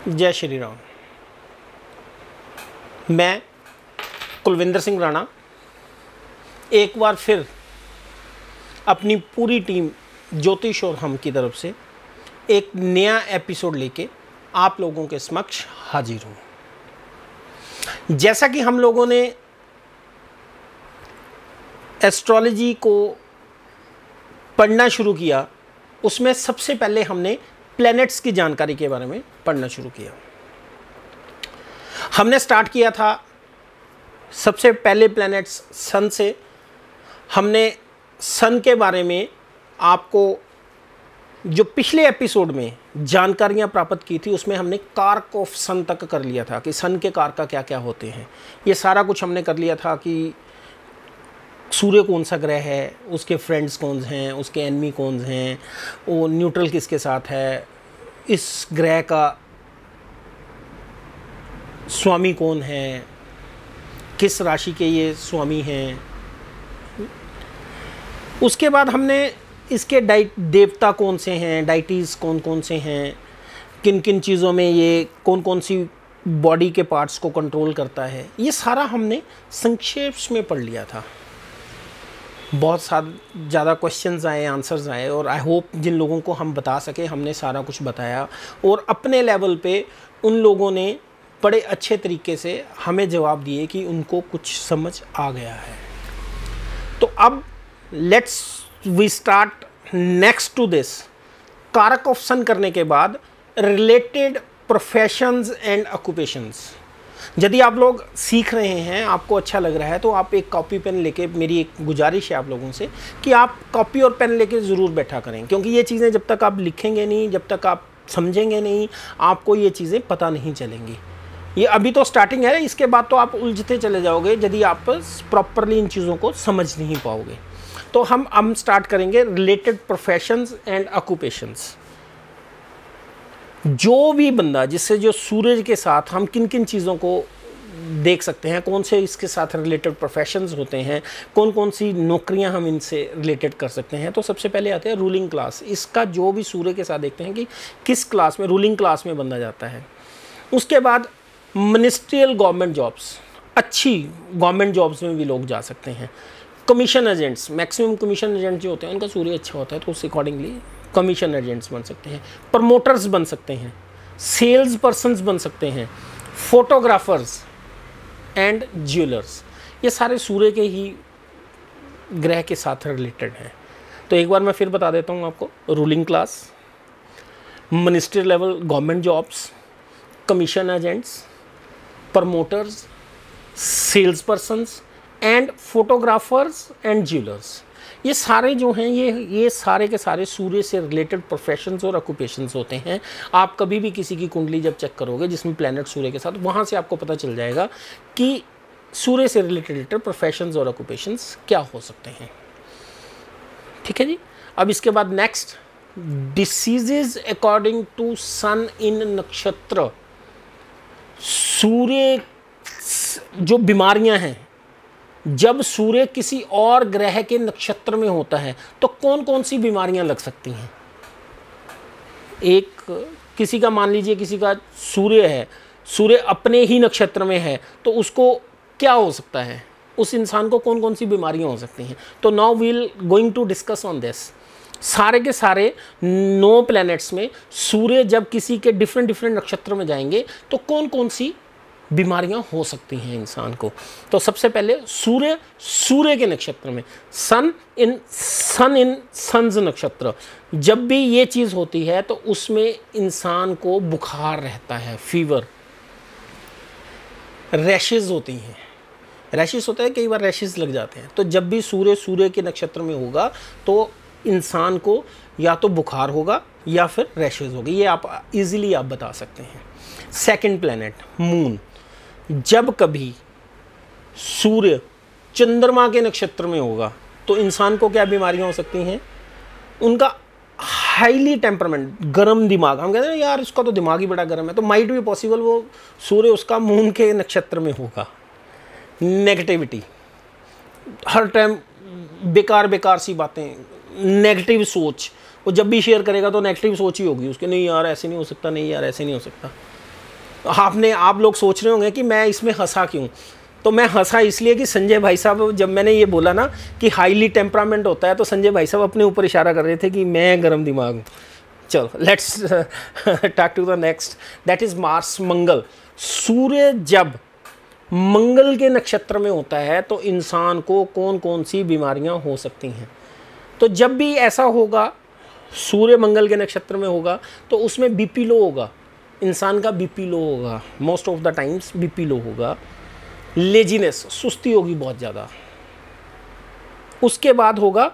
जय श्री राम। मैं कुलविंदर सिंह राणा एक बार फिर अपनी पूरी टीम ज्योतिष और हम की तरफ से एक नया एपिसोड लेके आप लोगों के समक्ष हाजिर हूँ। जैसा कि हम लोगों ने एस्ट्रोलॉजी को पढ़ना शुरू किया, उसमें सबसे पहले हमने प्लैनेट्स की जानकारी के बारे में पढ़ना शुरू किया। हमने स्टार्ट किया था सबसे पहले प्लैनेट्स सन से। हमने सन के बारे में आपको जो पिछले एपिसोड में जानकारियां प्राप्त की थी, उसमें हमने कारक ऑफ सन तक कर लिया था कि सन के कारक क्या क्या होते हैं। ये सारा कुछ हमने कर लिया था कि सूर्य कौन सा ग्रह है, उसके फ्रेंड्स कौन हैं, उसके एनिमी कौन हैं, वो न्यूट्रल किसके साथ है, इस ग्रह का स्वामी कौन है, किस राशि के ये स्वामी हैं। उसके बाद हमने इसके देवता कौन से हैं, डाइटीज़ कौन कौन से हैं, किन किन चीज़ों में ये कौन कौन सी बॉडी के पार्ट्स को कंट्रोल करता है, ये सारा हमने संक्षेप में पढ़ लिया था। बहुत ज़्यादा क्वेश्चंस आए, आंसर्स आए, और आई होप जिन लोगों को हम बता सके हमने सारा कुछ बताया, और अपने लेवल पे उन लोगों ने बड़े अच्छे तरीके से हमें जवाब दिए कि उनको कुछ समझ आ गया है। तो अब let's we start next to this. कारक ऑफ सन करने के बाद रिलेटेड प्रोफेशंस एंड ऑक्यूपेशंस। यदि आप लोग सीख रहे हैं, आपको अच्छा लग रहा है, तो आप एक कॉपी पेन लेके, मेरी एक गुजारिश है आप लोगों से कि आप कॉपी और पेन लेके ज़रूर बैठा करें, क्योंकि ये चीज़ें जब तक आप लिखेंगे नहीं, जब तक आप समझेंगे नहीं, आपको ये चीज़ें पता नहीं चलेंगी। ये अभी तो स्टार्टिंग है, इसके बाद तो आप उलझते चले जाओगे यदि आप प्रॉपरली इन चीज़ों को समझ नहीं पाओगे। तो हम स्टार्ट करेंगे रिलेटेड प्रोफेशंस एंड ऑक्यूपेशंस। जो भी बंदा जिससे जो सूरज के साथ हम किन किन चीज़ों को देख सकते हैं, कौन से इसके साथ रिलेटेड प्रोफेशंस होते हैं, कौन कौन सी नौकरियां हम इनसे रिलेटेड कर सकते हैं। तो सबसे पहले आते हैं रूलिंग क्लास। इसका जो भी सूर्य के साथ देखते हैं कि किस क्लास में, रूलिंग क्लास में बंदा जाता है। उसके बाद मिनिस्ट्रियल गवर्नमेंट जॉब्स, अच्छी गवर्नमेंट जॉब्स में भी लोग जा सकते हैं। Commission agents, maximum commission agent जो होते हैं उनका सूर्य अच्छा होता है, तो उस अकॉर्डिंगली कमीशन एजेंट्स बन सकते हैं, प्रमोटर्स बन सकते हैं, सेल्स पर्सन्स बन सकते हैं, फोटोग्राफर्स एंड ज्वेलर्स। ये सारे सूर्य के ही ग्रह के साथ रिलेटेड हैं। तो एक बार मैं फिर बता देता हूँ आपको। Ruling class, ministerial level government jobs, commission agents, promoters, sales persons and photographers and jewellers. ये सारे जो हैं ये सारे के सारे सूर्य से रिलेटेड प्रोफेशंस और ऑक्यूपेशंस होते हैं। आप कभी भी किसी की कुंडली जब चेक करोगे जिसमें प्लैनेट सूर्य के साथ, वहाँ से आपको पता चल जाएगा कि सूर्य से रिलेटेड प्रोफेशंस और ऑक्यूपेशंस क्या हो सकते हैं। ठीक है जी। अब इसके बाद नेक्स्ट, डिसीजेज अकॉर्डिंग टू सन इन नक्षत्र। सूर्य जो बीमारियां हैं, जब सूर्य किसी और ग्रह के नक्षत्र में होता है तो कौन कौन सी बीमारियां लग सकती हैं। एक किसी का, मान लीजिए किसी का सूर्य है, सूर्य अपने ही नक्षत्र में है, तो उसको क्या हो सकता है, उस इंसान को कौन कौन सी बीमारियां हो सकती हैं। तो now we will going to discuss on this. सारे के सारे 9 प्लैनेट्स में सूर्य जब किसी के डिफरेंट नक्षत्र में जाएंगे तो कौन कौन सी बीमारियां हो सकती हैं इंसान को। तो सबसे पहले सूर्य के नक्षत्र में, सन इन सन्स नक्षत्र, जब भी ये चीज़ होती है तो उसमें इंसान को बुखार रहता है, फीवर, रैशेज होती हैं, रैशेज होता है, कई बार रैशेज लग जाते हैं। तो जब भी सूर्य के नक्षत्र में होगा तो इंसान को या तो बुखार होगा या फिर रैशेज होगी। ये आप इजीली आप बता सकते हैं। सेकंड प्लैनेट मून, जब कभी सूर्य चंद्रमा के नक्षत्र में होगा तो इंसान को क्या बीमारियां हो सकती हैं। उनका हाईली टेम्परामेंट, गर्म दिमाग, हम कहते हैं यार उसका तो दिमाग ही बड़ा गर्म है, तो माइट भी पॉसिबल वो सूर्य उसका मून के नक्षत्र में होगा। नेगेटिविटी, हर टाइम बेकार सी बातें, नेगेटिव सोच, वो जब भी शेयर करेगा तो नेगेटिव सोच ही होगी उसके, नहीं यार ऐसे नहीं हो सकता, नहीं यार ऐसे नहीं हो सकता। आप लोग सोच रहे होंगे कि मैं इसमें हंसा क्यों। तो मैं हंसा इसलिए कि संजय भाई साहब, जब मैंने ये बोला ना कि हाईली टेम्परामेंट होता है, तो संजय भाई साहब अपने ऊपर इशारा कर रहे थे कि मैं गर्म दिमाग हूँ। चलो let's talk to the next, that is Mars, Mangal. Surya जब मंगल के नक्षत्र में होता है तो इंसान को कौन कौन सी बीमारियां हो सकती हैं। तो जब भी ऐसा होगा, सूर्य मंगल के नक्षत्र में होगा, तो उसमें बीपी लो होगा, इंसान का बीपी लो होगा, most of the times BP low होगा। लेजीनेस, सुस्ती होगी बहुत ज़्यादा। उसके बाद होगा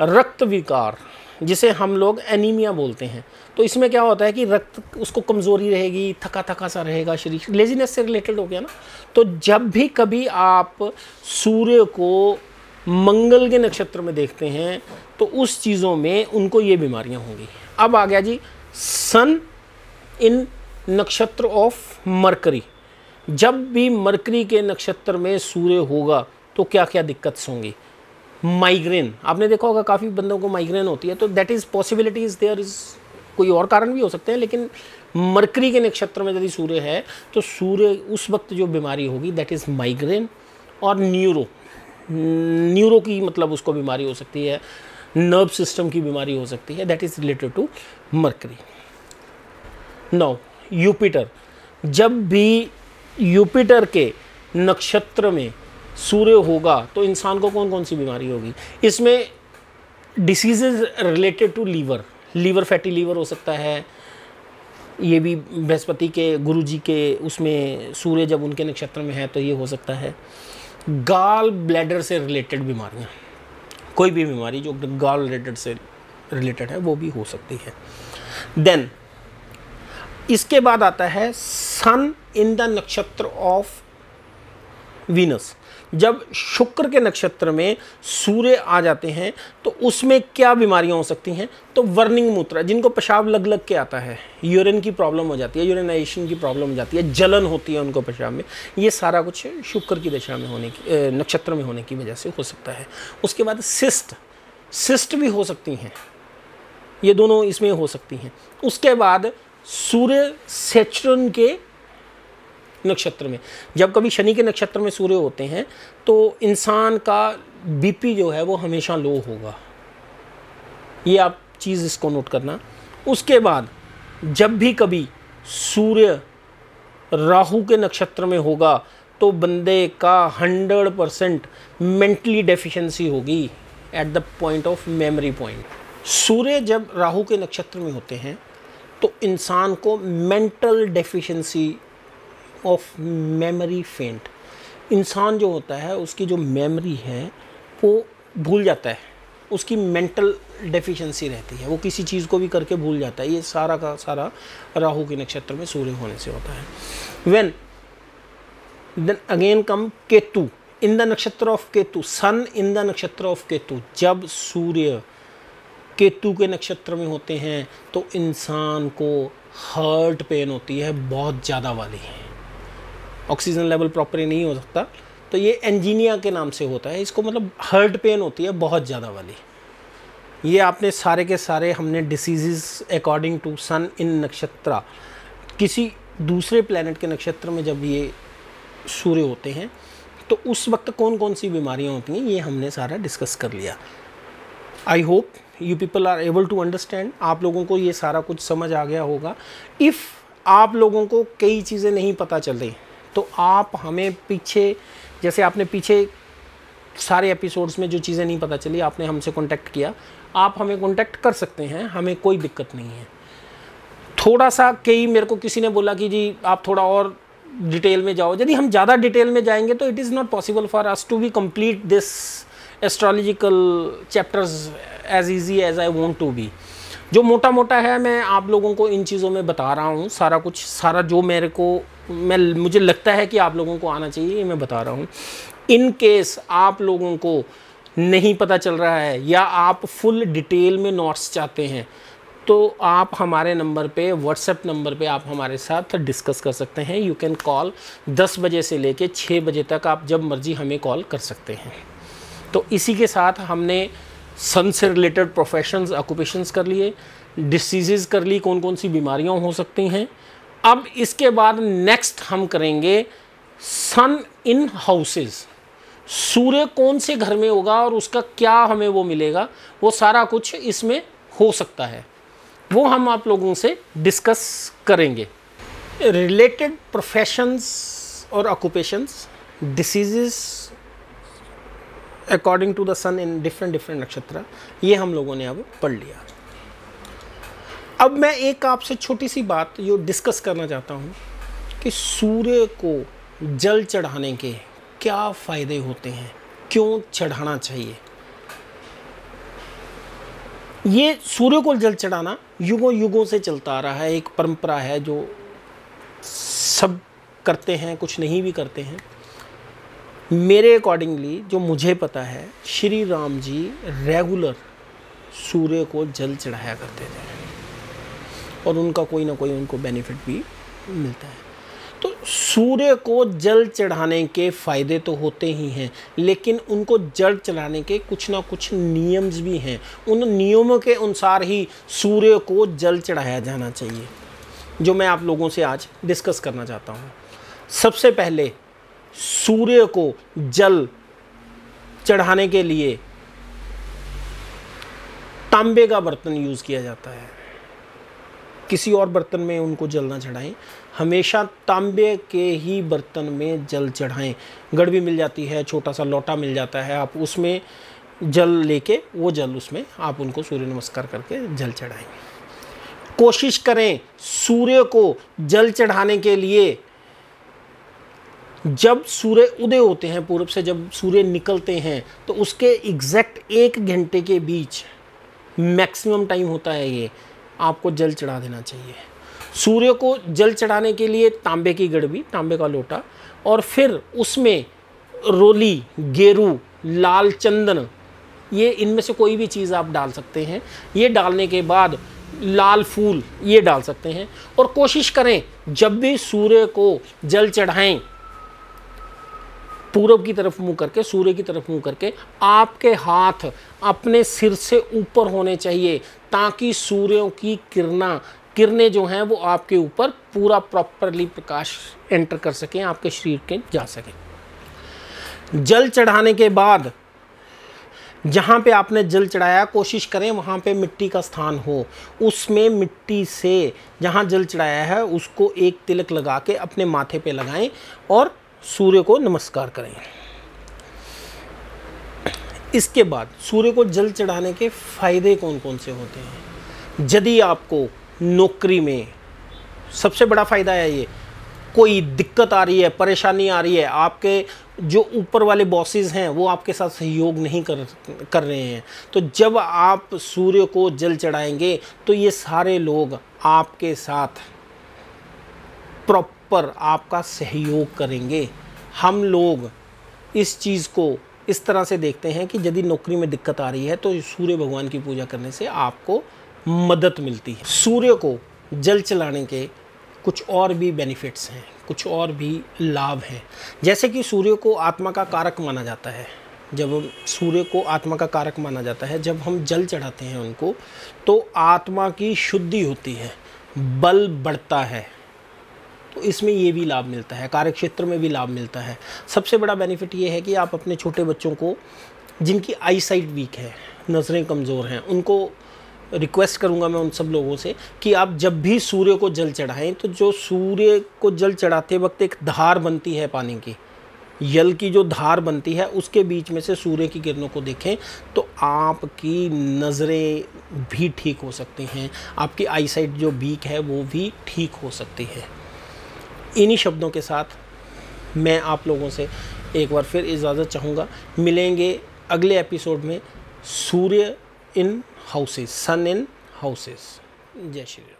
रक्त विकार, जिसे हम लोग एनीमिया बोलते हैं। तो इसमें क्या होता है कि रक्त, उसको कमज़ोरी रहेगी, थका थका सा रहेगा शरीर, लेजीनेस से रिलेटेड हो गया ना। तो जब भी कभी आप सूर्य को मंगल के नक्षत्र में देखते हैं तो उस चीज़ों में उनको ये बीमारियां होंगी। अब आ गया जी सन इन नक्षत्र ऑफ मरकरी। जब भी मरकरी के नक्षत्र में सूर्य होगा तो क्या क्या दिक्कत होंगी। माइग्रेन, आपने देखा होगा काफ़ी बंदों को माइग्रेन होती है, तो that is possibility is there is, कोई और कारण भी हो सकते हैं, लेकिन मरकरी के नक्षत्र में यदि सूर्य है तो सूर्य उस वक्त जो बीमारी होगी दैट इज़ माइग्रेन। और न्यूरो की मतलब उसको बीमारी हो सकती है, नर्व सिस्टम की बीमारी हो सकती है, that is related to Mercury. Now Jupiter, जब भी यूपिटर के नक्षत्र में सूर्य होगा तो इंसान को कौन कौन सी बीमारी होगी। इसमें diseases related to liver, fatty liver हो सकता है। ये भी बृहस्पति के, गुरु जी के उसमें सूर्य जब उनके नक्षत्र में है तो ये हो सकता है। गाल ब्लैडर से रिलेटेड बीमारियाँ, कोई भी बीमारी जो गाल ब्लैडर से रिलेटेड है वो भी हो सकती है। देन इसके बाद आता है सन in the nakshatra of Venus. जब शुक्र के नक्षत्र में सूर्य आ जाते हैं तो उसमें क्या बीमारियां हो सकती हैं। तो वर्निंग मूत्रा, जिनको पेशाब लग लग के आता है, यूरिन की प्रॉब्लम हो जाती है, यूरिनाइजेशन की प्रॉब्लम हो जाती है, जलन होती है उनको पेशाब में, ये सारा कुछ शुक्र की दशा में होने की, नक्षत्र में होने की वजह से हो सकता है। उसके बाद सिस्ट भी हो सकती हैं, ये दोनों इसमें हो सकती हैं। उसके बाद सूर्य सैटर्न के नक्षत्र में, जब कभी शनि के नक्षत्र में सूर्य होते हैं तो इंसान का बीपी जो है वो हमेशा लो होगा, ये आप चीज़ इसको नोट करना। उसके बाद जब भी कभी सूर्य राहु के नक्षत्र में होगा तो बंदे का 100% मेंटली डेफिशिएंसी होगी at the point of memory point. Surya जब राहु के नक्षत्र में होते हैं तो इंसान को मेंटल डेफिशिएंसी ऑफ मेमोरी फेंट, इंसान जो होता है उसकी जो मेमोरी है वो भूल जाता है, उसकी मेंटल डेफिशिएंसी रहती है, वो किसी चीज़ को भी करके भूल जाता है। ये सारा का सारा राहु के नक्षत्र में सूर्य होने से होता है। Then again come Ketu in the nakshatra of Ketu, sun in the nakshatra of Ketu. जब सूर्य केतु के नक्षत्र में होते हैं तो इंसान को हार्ट पेन होती है बहुत ज़्यादा वाली, ऑक्सीजन लेवल प्रॉपर नहीं हो सकता, तो ये एंजीनिया के नाम से होता है, इसको मतलब हार्ट पेन होती है बहुत ज़्यादा वाली। ये आपने सारे के सारे हमने डिसीज़ अकॉर्डिंग टू सन इन नक्षत्र, किसी दूसरे प्लेनेट के नक्षत्र में जब ये सूर्य होते हैं तो उस वक्त कौन कौन सी बीमारियां होती हैं, ये हमने सारा डिस्कस कर लिया। I hope you people are able to understand, आप लोगों को ये सारा कुछ समझ आ गया होगा। इफ़ आप लोगों को कई चीज़ें नहीं पता चल रही तो आप हमें पीछे, जैसे आपने पीछे सारे एपिसोड्स में जो चीज़ें नहीं पता चली आपने हमसे कांटेक्ट किया, आप हमें कांटेक्ट कर सकते हैं, हमें कोई दिक्कत नहीं है। थोड़ा सा कई मेरे को किसी ने बोला कि जी आप थोड़ा और डिटेल में जाओ, यदि हम ज़्यादा डिटेल में जाएंगे तो it is not possible for us to be complete this astrological chapters as easy as I want to be. जो मोटा मोटा है मैं आप लोगों को इन चीज़ों में बता रहा हूँ, सारा कुछ, सारा जो मेरे को मुझे लगता है कि आप लोगों को आना चाहिए ये मैं बता रहा हूँ। इन केस आप लोगों को नहीं पता चल रहा है या आप फुल डिटेल में नोट्स चाहते हैं तो आप हमारे नंबर पे, व्हाट्सएप नंबर पे आप हमारे साथ डिस्कस कर सकते हैं। यू कैन कॉल 10 बजे से लेके 6 बजे तक आप जब मर्जी हमें कॉल कर सकते हैं। तो इसी के साथ हमने सन से रिलेटेड प्रोफेशंस, ऑक्यूपेशंस कर लिए, डिसीज़ कर ली, कौन कौन सी बीमारियां हो सकती हैं, अब इसके बाद नेक्स्ट हम करेंगे सन इन हाउसेस। सूर्य कौन से घर में होगा और उसका क्या हमें वो मिलेगा, वो सारा कुछ इसमें हो सकता है, वो हम आप लोगों से डिस्कस करेंगे। रिलेटेड प्रोफेशंस और occupations, diseases according to the sun in different nakshatra, ये हम लोगों ने अब पढ़ लिया। अब मैं एक आपसे छोटी सी बात जो डिस्कस करना चाहता हूँ कि सूर्य को जल चढ़ाने के क्या फ़ायदे होते हैं, क्यों चढ़ाना चाहिए। ये सूर्य को जल चढ़ाना युगों युगों से चलता आ रहा है, एक परंपरा है जो सब करते हैं, कुछ नहीं भी करते हैं। मेरे अकॉर्डिंगली जो मुझे पता है, श्री राम जी रेगुलर सूर्य को जल चढ़ाया करते थे और उनका कोई ना कोई उनको बेनिफिट भी मिलता है। तो सूर्य को जल चढ़ाने के फ़ायदे तो होते ही हैं, लेकिन उनको जल चढ़ाने के कुछ ना कुछ नियम्स भी हैं। उन नियमों के अनुसार ही सूर्य को जल चढ़ाया जाना चाहिए, जो मैं आप लोगों से आज डिस्कस करना चाहता हूँ। सबसे पहले सूर्य को जल चढ़ाने के लिए तांबे का बर्तन यूज़ किया जाता है। किसी और बर्तन में उनको जल ना चढ़ाएं, हमेशा तांबे के ही बर्तन में जल चढ़ाएं। गड़बी मिल जाती है, छोटा सा लोटा मिल जाता है, आप उसमें जल लेके वो जल उसमें आप उनको सूर्य नमस्कार करके जल चढ़ाएं। कोशिश करें सूर्य को जल चढ़ाने के लिए जब सूर्य उदय होते हैं, पूर्व से जब सूर्य निकलते हैं, तो उसके एग्जैक्ट 1 घंटे के बीच मैक्सिमम टाइम होता है, ये आपको जल चढ़ा देना चाहिए। सूर्य को जल चढ़ाने के लिए तांबे की गड़बी, तांबे का लोटा, और फिर उसमें रोली, गेरू, लाल चंदन, ये इनमें से कोई भी चीज़ आप डाल सकते हैं। ये डालने के बाद लाल फूल ये डाल सकते हैं। और कोशिश करें जब भी सूर्य को जल चढ़ाएं, पूरब की तरफ मुंह करके, सूर्य की तरफ मुंह करके, आपके हाथ अपने सिर से ऊपर होने चाहिए, ताकि सूर्यों की किरणें जो हैं वो आपके ऊपर पूरा प्रॉपरली प्रकाश एंटर कर सकें, आपके शरीर के जा सकें। जल चढ़ाने के बाद जहाँ पे आपने जल चढ़ाया, कोशिश करें वहाँ पे मिट्टी का स्थान हो, उसमें मिट्टी से जहाँ जल चढ़ाया है उसको एक तिलक लगा के अपने माथे पे लगाएं और सूर्य को नमस्कार करें। इसके बाद सूर्य को जल चढ़ाने के फायदे कौन कौन से होते हैं। यदि आपको नौकरी में, सबसे बड़ा फ़ायदा है ये, कोई दिक्कत आ रही है, परेशानी आ रही है, आपके जो ऊपर वाले बॉसेस हैं वो आपके साथ सहयोग नहीं कर रहे हैं, तो जब आप सूर्य को जल चढ़ाएंगे तो ये सारे लोग आपके साथ प्रॉपर आपका सहयोग करेंगे। हम लोग इस चीज़ को इस तरह से देखते हैं कि यदि नौकरी में दिक्कत आ रही है तो सूर्य भगवान की पूजा करने से आपको मदद मिलती है। सूर्य को जल चढ़ाने के कुछ और भी बेनिफिट्स हैं, कुछ और भी लाभ हैं। जैसे कि सूर्य को आत्मा का कारक माना जाता है। जब सूर्य को आत्मा का कारक माना जाता है, जब हम जल चढ़ाते हैं उनको, तो आत्मा की शुद्धि होती है, बल बढ़ता है। तो इसमें ये भी लाभ मिलता है, कार्य क्षेत्र में भी लाभ मिलता है। सबसे बड़ा बेनिफिट ये है कि आप अपने छोटे बच्चों को, जिनकी आई साइट वीक है, नज़रें कमज़ोर हैं, उनको रिक्वेस्ट करूंगा मैं उन सब लोगों से कि आप जब भी सूर्य को जल चढ़ाएं, तो जो सूर्य को जल चढ़ाते वक्त एक धार बनती है पानी की, जल की जो धार बनती है, उसके बीच में से सूर्य की किरणों को देखें तो आपकी नज़रें भी ठीक हो सकती हैं, आपकी आई साइट जो वीक है वो भी ठीक हो सकती है। इन्हीं शब्दों के साथ मैं आप लोगों से एक बार फिर इजाज़त चाहूँगा। मिलेंगे अगले एपिसोड में सूर्य इन हाउसेस, सन इन हाउसेस। जय श्री राम।